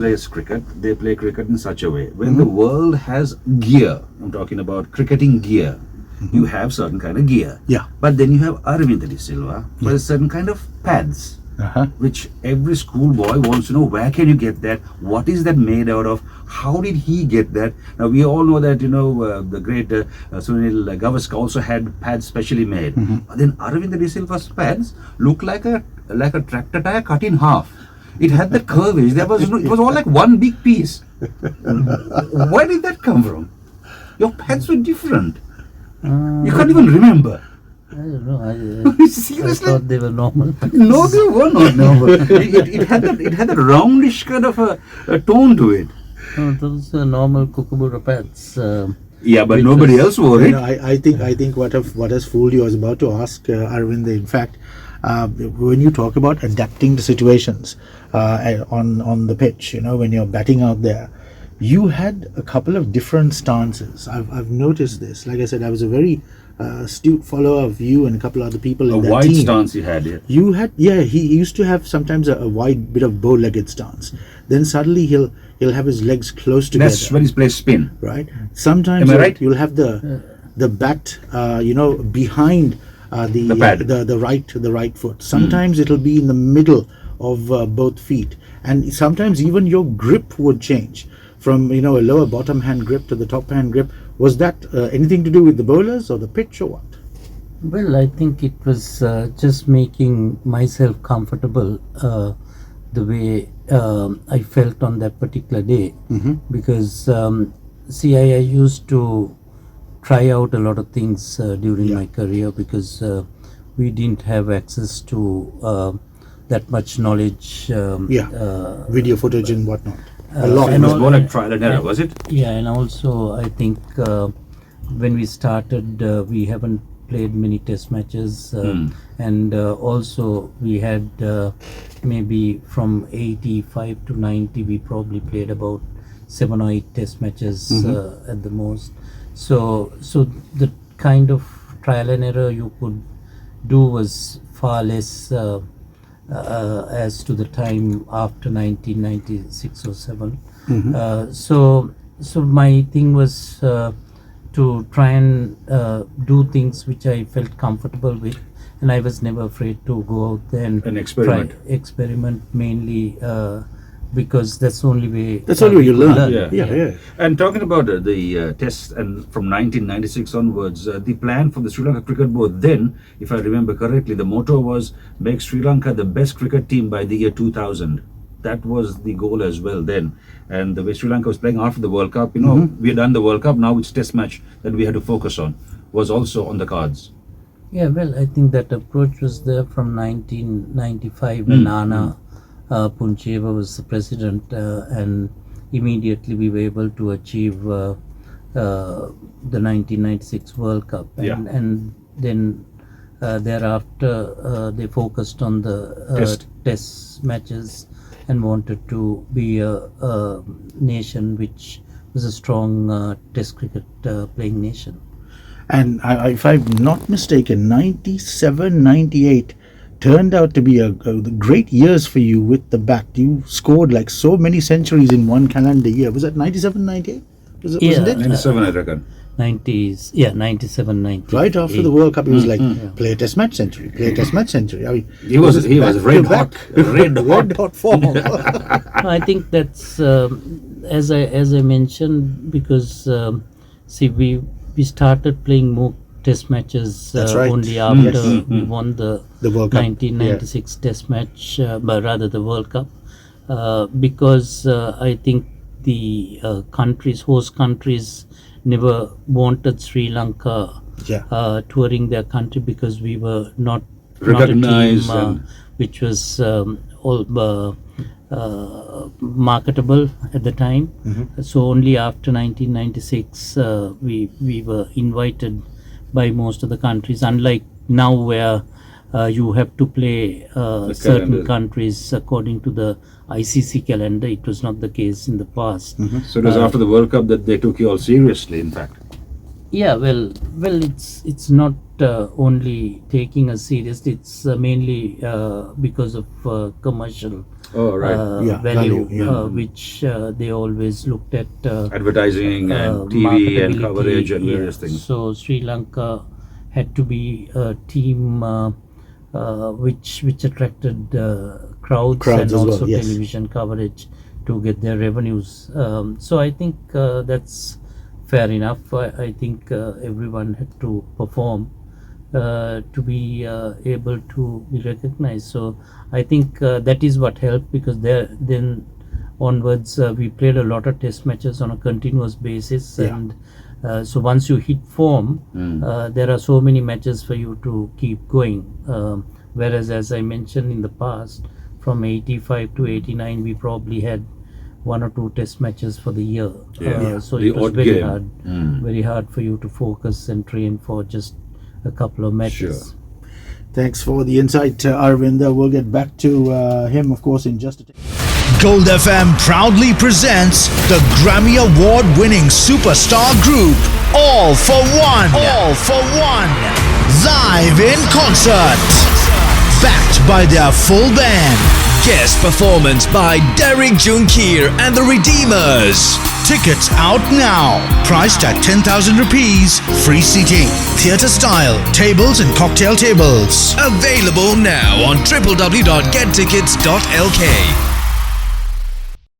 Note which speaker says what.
Speaker 1: plays cricket, they play cricket in such a way. When the world has gear, I'm talking about cricketing gear, you have certain kind of gear.
Speaker 2: Yeah.
Speaker 1: But then you have Aravinda de Silva, who has certain kind of pads, which every schoolboy wants to know, where can you get that? What is that made out of? How did he get that? Now, we all know that, the great Sunil Gavaskar also had pads specially made. But then Aravinda de Silva's pads look like a tractor tire cut in half. It had the curvage. It was all like one big piece. Where did that come from? Your pads were different. You can't even remember.
Speaker 3: I don't know. I
Speaker 1: Seriously?
Speaker 3: thought they were normal.
Speaker 1: No, they were not normal. it had that roundish kind of a tone to it.
Speaker 3: No, those are normal Kookaburra pads.
Speaker 1: Yeah, but nobody else wore it.
Speaker 2: I think what has fooled you. I was about to ask Aravinda. In fact, when you talk about adapting to situations on the pitch, when you're batting out there, you had a couple of different stances. I've noticed this. Like I said, I was a very astute follower of you and a couple other people in that
Speaker 1: wide
Speaker 2: team.
Speaker 1: stance he had. Yeah.
Speaker 2: You had, he used to have sometimes a wide bit of bow-legged stance. Then suddenly he'll have his legs close together.
Speaker 1: That's when he plays spin.
Speaker 2: Right. Sometimes
Speaker 1: Am I right?
Speaker 2: you'll have the bat, behind the right foot. Sometimes it'll be in the middle of both feet, and sometimes even your grip would change from a lower bottom hand grip to the top hand grip. Was that anything to do with the bowlers or the pitch or what?
Speaker 3: Well, I think it was just making myself comfortable the way I felt on that particular day. Because I used to try out a lot of things during my career, because we didn't have access to that much knowledge.
Speaker 2: Video footage and whatnot.
Speaker 1: A lot. It was more like trial and error, was it?
Speaker 3: Yeah, and also I think when we started, we haven't played many test matches, and also we had maybe from 85 to 90 we probably played about 7 or 8 test matches at the most. So the kind of trial and error you could do was far less as to the time after 1996 or 7. So my thing was to try and do things which I felt comfortable with, and I was never afraid to go out there and experiment mainly because that's the only way.
Speaker 2: That's the only way you learn.
Speaker 1: Yeah. And talking about the tests and from 1996 onwards, the plan for the Sri Lanka Cricket Board then, if I remember correctly, the motto was make Sri Lanka the best cricket team by the year 2000. That was the goal as well then. And the way Sri Lanka was playing after the World Cup, we had done the World Cup, now it's test match that we had to focus on, was also on the cards.
Speaker 3: Yeah, well, I think that approach was there from 1995 when Nana Puncheva was the president, and immediately we were able to achieve the 1996 World Cup, and then thereafter they focused on the test matches and wanted to be a nation which was a strong test cricket playing nation.
Speaker 2: And if I'm not mistaken, 97, 98 turned out to be a great years for you with the bat. You scored like so many centuries in one calendar year. Was that 97, 98? Wasn't it?
Speaker 1: 97, I reckon.
Speaker 3: 90s, 97, 98.
Speaker 2: Right after the World Cup, he was like, play a test match century, play a test match century. I mean,
Speaker 1: he was red hot
Speaker 2: form.
Speaker 3: I think that's as I mentioned, because we started playing more test matches only after we won the World Cup. 1996 test match, but rather the World Cup, because I think the host countries never wanted Sri Lanka touring their country, because we were not
Speaker 1: recognized,
Speaker 3: not a team which was marketable at the time. So only after 1996 we were invited by most of the countries, unlike now where you have to play certain countries according to the ICC calendar. It was not the case in the past.
Speaker 1: So it was after the World Cup that they took you all seriously, in fact.
Speaker 3: Yeah, well, it's not only taking us serious. It's mainly because of commercial
Speaker 1: Oh, right.
Speaker 2: Yeah,
Speaker 3: value,
Speaker 2: value, yeah.
Speaker 3: which they always looked at
Speaker 1: Advertising and TV and coverage and various things.
Speaker 3: So Sri Lanka had to be a team which attracted crowds and
Speaker 2: Crowds as well,
Speaker 3: also
Speaker 2: yes.
Speaker 3: television coverage to get their revenues. So I think that's fair enough. I think everyone had to perform to be able to be recognized. So I think that is what helped, because then onwards we played a lot of test matches on a continuous basis,
Speaker 2: Yeah.
Speaker 3: and so once you hit form, there are so many matches for you to keep going. Whereas, as I mentioned in the past, from 85 to 89, we probably had 1 or 2 test matches for the year. So
Speaker 1: The
Speaker 3: it was
Speaker 1: odd
Speaker 3: very
Speaker 1: game.
Speaker 3: very hard for you to focus and train for just a couple of matches.
Speaker 1: Sure.
Speaker 2: Thanks for the insight, Aravinda. We'll get back to him, of course, in just a second.
Speaker 4: Gold FM proudly presents the Grammy Award-winning superstar group, All for One. All for One. Live in concert. Backed by their full band. Guest performance by Derek Junkir and the Redeemers. Tickets out now. Priced at 10,000 rupees. Free seating. Theatre style. Tables and cocktail tables. Available now on www.gettickets.lk.